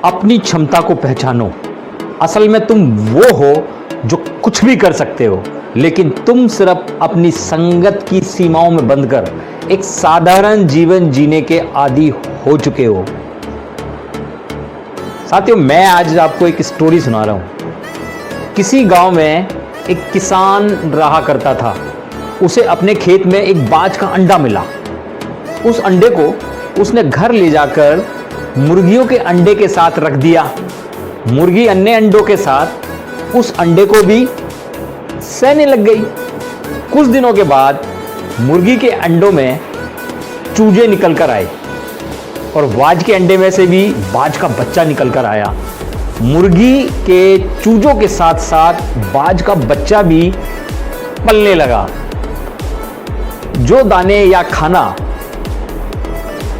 अपनी क्षमता को पहचानो। असल में तुम वो हो जो कुछ भी कर सकते हो, लेकिन तुम सिर्फ अपनी संगत की सीमाओं में बंधकर एक साधारण जीवन जीने के आदी हो चुके हो। साथियों, मैं आज आपको एक स्टोरी सुना रहा हूं। किसी गांव में एक किसान रहा करता था। उसे अपने खेत में एक बाज का अंडा मिला। उस अंडे को उसने घर ले जाकर मुर्गियों के अंडे के साथ रख दिया। मुर्गी अन्य अंडों के साथ उस अंडे को भी सहने लग गई। कुछ दिनों के बाद मुर्गी के अंडों में चूजे निकल कर आए और बाज के अंडे में से भी बाज का बच्चा निकल कर आया। मुर्गी के चूजों के साथ साथ बाज का बच्चा भी पलने लगा। जो दाने या खाना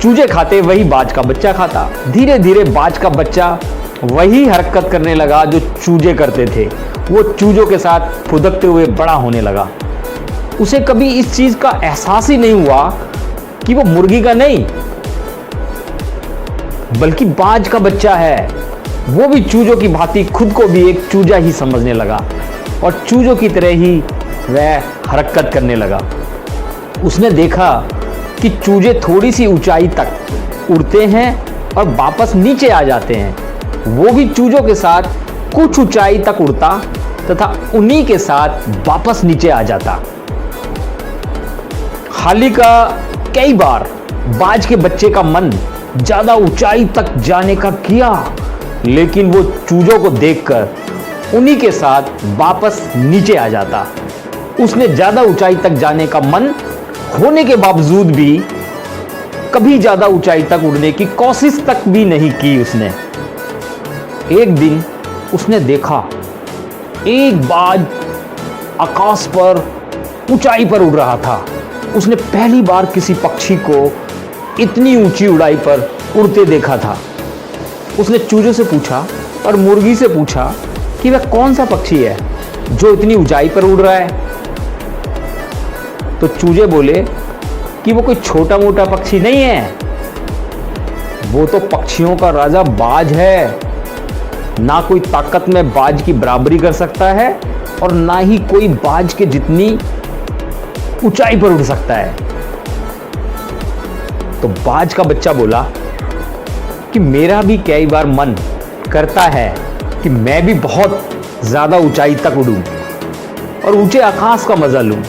चूजे खाते वही बाज का बच्चा खाता। धीरे धीरे बाज का बच्चा वही हरकत करने लगा जो चूजे करते थे। वो चूजों के साथ फुदकते हुए बड़ा होने लगा। उसे कभी इस चीज का एहसास ही नहीं हुआ कि वो मुर्गी का नहीं बल्कि बाज का बच्चा है। वो भी चूजों की भांति खुद को भी एक चूजा ही समझने लगा और चूजों की तरह ही वह हरकत करने लगा। उसने देखा कि चूजे थोड़ी सी ऊंचाई तक उड़ते हैं और वापस नीचे आ जाते हैं। वो भी चूजों के साथ कुछ ऊंचाई तक उड़ता तथा उन्हीं के साथ वापस नीचे आ जाता। हाली का कई बार बाज के बच्चे का मन ज्यादा ऊंचाई तक जाने का किया, लेकिन वो चूजों को देखकर उन्हीं के साथ वापस नीचे आ जाता। उसने ज्यादा ऊंचाई तक जाने का मन होने के बावजूद भी कभी ज्यादा ऊंचाई तक उड़ने की कोशिश तक भी नहीं की उसने। एक दिन उसने देखा एक बाज आकाश पर ऊंचाई पर उड़ रहा था। उसने पहली बार किसी पक्षी को इतनी ऊंची ऊंचाई पर उड़ते देखा था। उसने चूजों से पूछा और मुर्गी से पूछा कि वह कौन सा पक्षी है जो इतनी ऊंचाई पर उड़ रहा है। तो चूजे बोले कि वो कोई छोटा मोटा पक्षी नहीं है, वो तो पक्षियों का राजा बाज है। ना कोई ताकत में बाज की बराबरी कर सकता है और ना ही कोई बाज के जितनी ऊंचाई पर उड़ सकता है। तो बाज का बच्चा बोला कि मेरा भी कई बार मन करता है कि मैं भी बहुत ज्यादा ऊंचाई तक उड़ूं और ऊंचे आकाश का मजा लूं,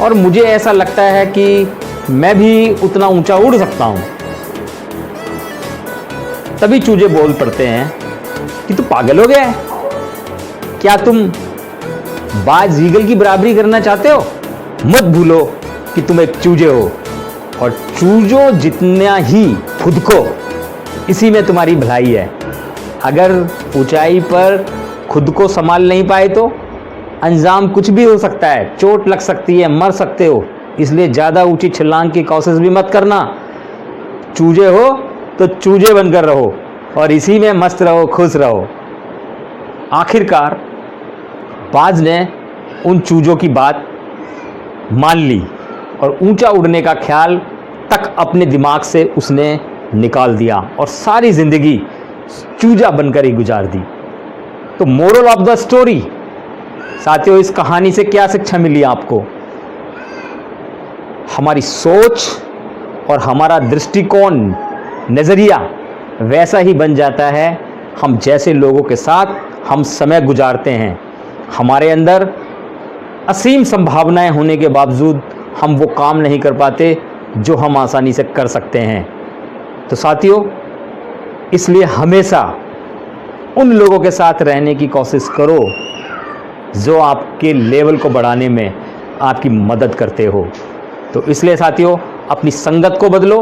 और मुझे ऐसा लगता है कि मैं भी उतना ऊंचा उड़ सकता हूं। तभी चूजे बोल पड़ते हैं कि तू पागल हो गया है क्या? तुम बाज ईगल की बराबरी करना चाहते हो? मत भूलो कि तुम एक चूजे हो और चूजों जितना ही खुद को, इसी में तुम्हारी भलाई है। अगर ऊंचाई पर खुद को संभाल नहीं पाए तो अंजाम कुछ भी हो सकता है, चोट लग सकती है, मर सकते हो। इसलिए ज्यादा ऊंची छलांग की कोशिश भी मत करना। चूजे हो तो चूजे बनकर रहो और इसी में मस्त रहो, खुश रहो। आखिरकार बाज ने उन चूजों की बात मान ली और ऊंचा उड़ने का ख्याल तक अपने दिमाग से उसने निकाल दिया और सारी जिंदगी चूजा बनकर ही गुजार दी। तो मोरल ऑफ द स्टोरी साथियों, इस कहानी से क्या शिक्षा मिली आपको? हमारी सोच और हमारा दृष्टिकोण, नजरिया वैसा ही बन जाता है हम जैसे लोगों के साथ हम समय गुजारते हैं। हमारे अंदर असीम संभावनाएं होने के बावजूद हम वो काम नहीं कर पाते जो हम आसानी से कर सकते हैं। तो साथियों, इसलिए हमेशा उन लोगों के साथ रहने की कोशिश करो जो आपके लेवल को बढ़ाने में आपकी मदद करते हो। तो इसलिए साथियों, अपनी संगत को बदलो,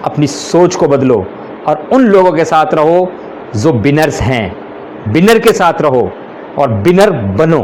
अपनी सोच को बदलो और उन लोगों के साथ रहो जो विनर्स हैं। विनर के साथ रहो और विनर बनो।